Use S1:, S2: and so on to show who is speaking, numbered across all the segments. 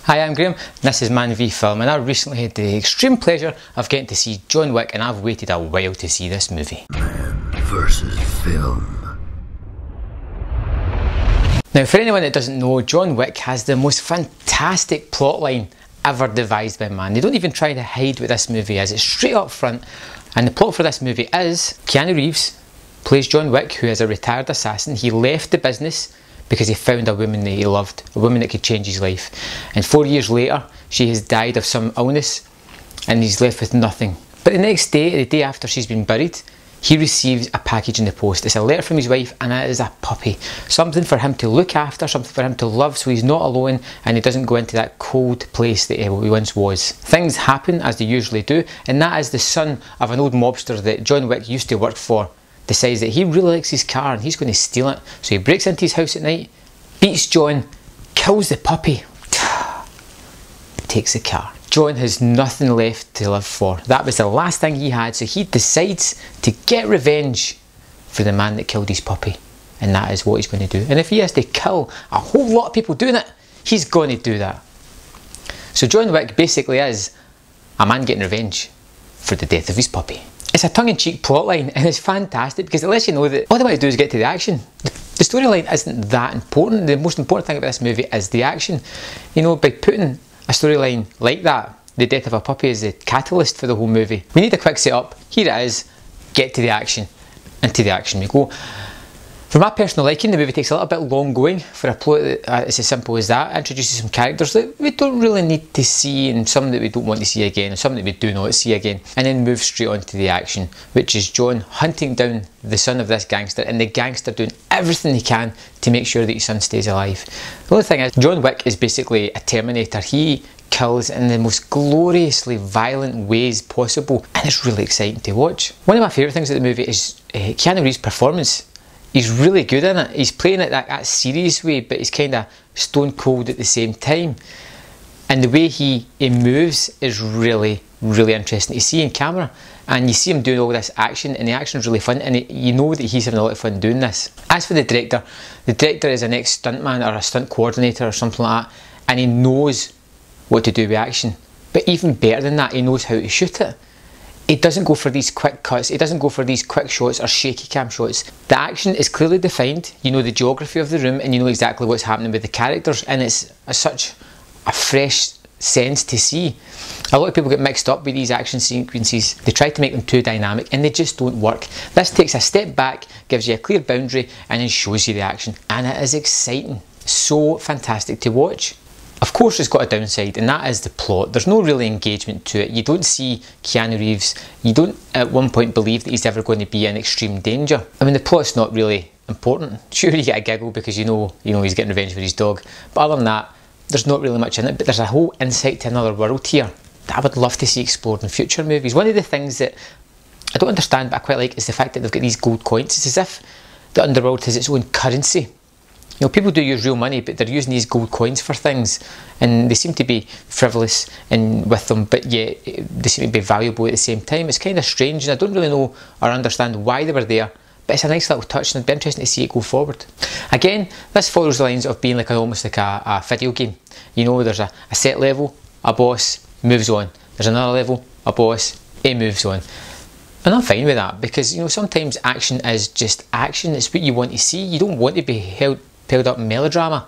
S1: Hi, I'm Graham, and this is Man v Film, and I recently had the extreme pleasure of getting to see John Wick, and I've waited a while to see this movie.
S2: Man versus film.
S1: Now, for anyone that doesn't know, John Wick has the most fantastic plotline ever devised by man. They don't even try to hide what this movie is. It's straight up front, and the plot for this movie is Keanu Reeves plays John Wick, who is a retired assassin. He left the business because he found a woman that he loved, a woman that could change his life. And 4 years later, she has died of some illness and he's left with nothing. But the next day, the day after she's been buried, he receives a package in the post. It's a letter from his wife, and it is a puppy. Something for him to look after, something for him to love, so he's not alone and he doesn't go into that cold place that he once was. Things happen as they usually do, and that is the son of an old mobster that John Wick used to work for decides that he really likes his car and he's going to steal it. So he breaks into his house at night, beats John, kills the puppy, takes the car. John has nothing left to live for. That was the last thing he had, so he decides to get revenge for the man that killed his puppy. And that is what he's going to do. And if he has to kill a whole lot of people doing it, he's going to do that. So John Wick basically is a man getting revenge for the death of his puppy. It's a tongue-in-cheek plotline, and it's fantastic because it lets you know that all they want to do is get to the action. The storyline isn't that important. The most important thing about this movie is the action. You know, by putting a storyline like that, the death of a puppy is the catalyst for the whole movie. We need a quick setup. Here it is. Get to the action. And to the action we go. For my personal liking, the movie takes a little bit long going for a plot that is as simple as that. It introduces some characters that we don't really need to see, and some that we don't want to see again, and some that we do not see again, and then moves straight on to the action, which is John hunting down the son of this gangster, and the gangster doing everything he can to make sure that his son stays alive. The only thing is, John Wick is basically a Terminator. He kills in the most gloriously violent ways possible, and it's really exciting to watch. One of my favourite things about the movie is Keanu Reeves' performance. He's really good in it. He's playing it that serious way, but he's kind of stone cold at the same time. And the way he moves is really, really interesting to see in camera. And you see him doing all this action, and the action is really fun, and you know that he's having a lot of fun doing this. As for the director is an ex-stuntman or a stunt coordinator or something like that, and he knows what to do with action. But even better than that, he knows how to shoot it. He doesn't go for these quick cuts, he doesn't go for these quick shots or shaky cam shots. The action is clearly defined, you know the geography of the room, and you know exactly what's happening with the characters, and it's such a fresh sense to see. A lot of people get mixed up with these action sequences. They try to make them too dynamic and they just don't work. This takes a step back, gives you a clear boundary, and then shows you the action, and it is exciting. So fantastic to watch. Of course it's got a downside, and that is the plot. There's no really engagement to it. You don't see Keanu Reeves, you don't at one point believe that he's ever going to be in extreme danger. I mean, the plot's not really important. Sure, you get a giggle because you know he's getting revenge for his dog, but other than that, there's not really much in it. But there's a whole insight to another world here that I would love to see explored in future movies. One of the things that I don't understand but I quite like is the fact that they've got these gold coins. It's as if the underworld has its own currency. You know, people do use real money, but they're using these gold coins for things, and they seem to be frivolous with them, but yet they seem to be valuable at the same time. It's kind of strange, and I don't really know or understand why they were there, but it's a nice little touch, and it'd be interesting to see it go forward. Again, this follows the lines of being like almost like a video game. You know, there's a set level, a boss, moves on. There's another level, a boss, it moves on. And I'm fine with that, because you know, sometimes action is just action. It's what you want to see. You don't want to be held up in melodrama.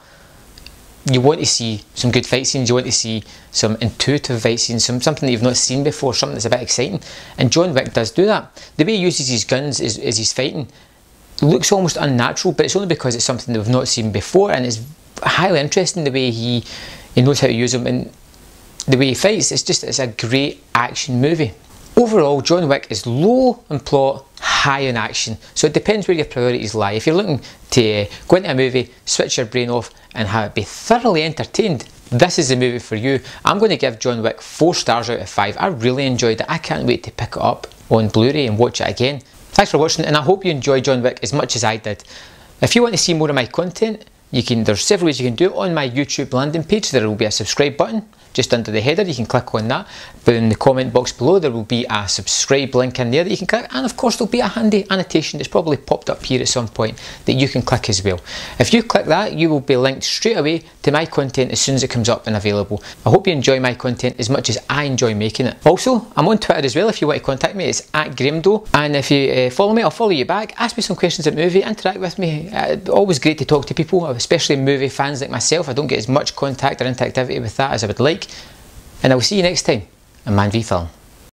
S1: You want to see some good fight scenes, you want to see some intuitive fight scenes, something that you've not seen before, something that's a bit exciting. And John Wick does do that. The way he uses his guns as he's fighting looks almost unnatural, but it's only because it's something that we've not seen before, and it's highly interesting the way he knows how to use them, and the way he fights. It's a great action movie. Overall, John Wick is low on plot, high in action, so it depends where your priorities lie. If you're looking to go into a movie, switch your brain off and be thoroughly entertained, this is the movie for you. I'm going to give John Wick 4 stars out of 5. I really enjoyed it. I can't wait to pick it up on Blu-ray and watch it again. Thanks for watching, and I hope you enjoyed John Wick as much as I did. If you want to see more of my content, there's several ways you can do it. On my YouTube landing page there will be a subscribe button. just under the header. You can click on that, but in the comment box below there will be a subscribe link in there that you can click, and of course there'll be a handy annotation that's probably popped up here at some point that you can click as well. If you click that, you will be linked straight away to my content as soon as it comes up and available. I hope you enjoy my content as much as I enjoy making it. Also, I'm on Twitter as well. If you want to contact me, it's @GrahamDoe, and if you follow me, I'll follow you back. Ask me some questions about movie, interact with me. Always great to talk to people, especially movie fans like myself. I don't get as much contact or interactivity with that as I would like. And I will see you next time on Man v Film.